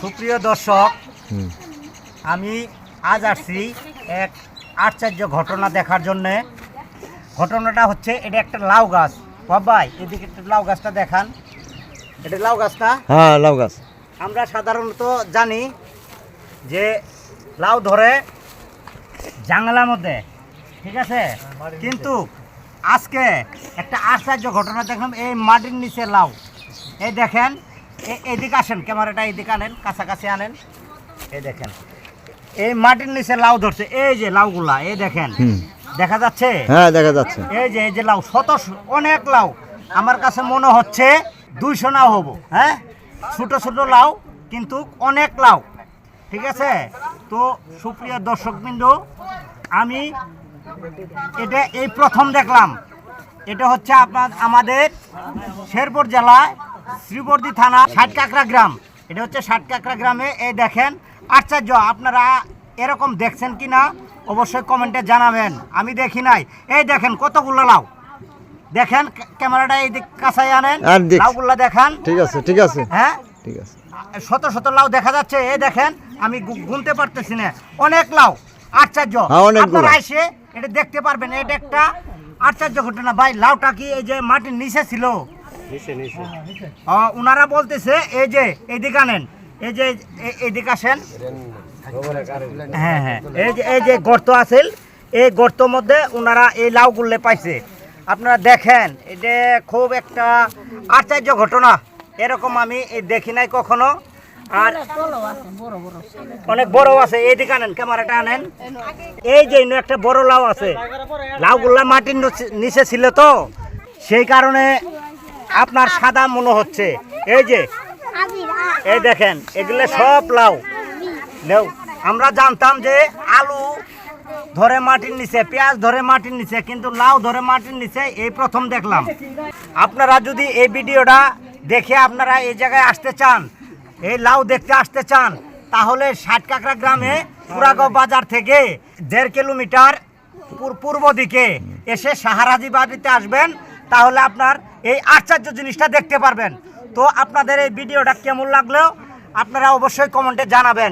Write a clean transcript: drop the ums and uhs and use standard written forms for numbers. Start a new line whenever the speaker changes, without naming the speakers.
সুপ্রিয় দর্শক, আমি আজ আসছি এক আশ্চর্য ঘটনা দেখার জন্যে। ঘটনাটা হচ্ছে, এটা একটা লাউ গাছ। বাবাই, এদিকে একটু লাউ গাছটা দেখান। এটা লাউ গাছ না?
হ্যাঁ, লাউ গাছ।
আমরা সাধারণত জানি যে লাউ ধরে জাঙ্গলার মধ্যে, ঠিক আছে, কিন্তু আজকে একটা আশ্চর্য ঘটনা দেখলাম। এই মাটির নিচে লাউ, এই দেখেন, এইদিকে আসেন, ক্যামেরাটা এইদিকে আনেন, কাছাকাছি আনেন। এই দেখেন, এই মাটির নিচে লাউ ধরছে। এই যে লাউগুলা, এই দেখেন, দেখা যাচ্ছে?
হ্যাঁ, দেখা যাচ্ছে।
এই যে লাউ, অনেক লাউ। আমার কাছে মনে হচ্ছে 200 নাও হবো। হ্যাঁ, ছোট ছোট লাউ, কিন্তু অনেক লাউ, ঠিক আছে। তো সুপ্রিয় দর্শকবৃন্দ, আমি এটা এই প্রথম দেখলাম। এটা হচ্ছে আমাদের শেরপুর জেলায় শ্রীবর্দী থানা ষাটকাকড়া গ্রাম। এটা হচ্ছে ষাটকাকড়া গ্রামে। এই দেখেন, আশ্চর্য। আপনারা এরকম দেখছেন কি না অবশ্যই কমেন্টে জানাবেন। আমি দেখি নাই। এই দেখেন কতগুলো লাউ, দেখেন, ক্যামেরাটা এই দিক কাছাই আনেন, লাউগুলো দেখান।
ঠিক আছে, ঠিক আছে,
হ্যাঁ,
ঠিক আছে।
শত শত লাউ দেখা যাচ্ছে। এই দেখেন, আমি গুনতে পারতেছি না, অনেক লাউ। আশ্চর্য। আপনারা এসে এটা দেখতে পারবেন। এটা একটা আশ্চর্য ঘটনা। ভাই, লাউটা কি এই যে মাটির নিচে ছিল? ওনারা বলতেছে এই যে এইদিকে আনেন, এই যে এইদিকে আসেন। হ্যাঁ হ্যাঁ, এই যে গর্ত আছে, এই গর্তর মধ্যে ওনারা এই লাউগুলো পাইছে। আপনারা দেখেন, এটা খুব একটা আশ্চর্য ঘটনা। এরকম আমি দেখি নাই কখনো। আর অনেক বড় আছে। এইদিকে আনেন, ক্যামেরাটা আনেন। এই যে একটা বড় লাউ আছে। লাউগুলা মাটির নিচে ছিল তো, সেই কারণে আপনার সাদা মনে হচ্ছে। এই যে এই দেখেন, এগুলো সব লাউ। আমরা জানতাম যে আলু ধরে মাটির নিচে, পেঁয়াজ ধরে মাটির নিচে, কিন্তু লাউ ধরে মাটির নিচে এই প্রথম দেখলাম। আপনারা যদি এই ভিডিওটা দেখে আপনারা এই জায়গায় আসতে চান, এই লাউ দেখতে আসতে চান, তাহলে ষাটকাকড়া গ্রামে পুরাগাঁও বাজার থেকে 1.5 কিলোমিটার পূর্ব দিকে এসে সাহারাজি বাড়িতে আসবেন। তাহলে আপনার এই আশ্চর্য জিনিসটা দেখতে পারবেন। তো আপনাদের এই ভিডিওটা কেমন লাগলো আপনারা অবশ্যই কমেন্টে জানাবেন।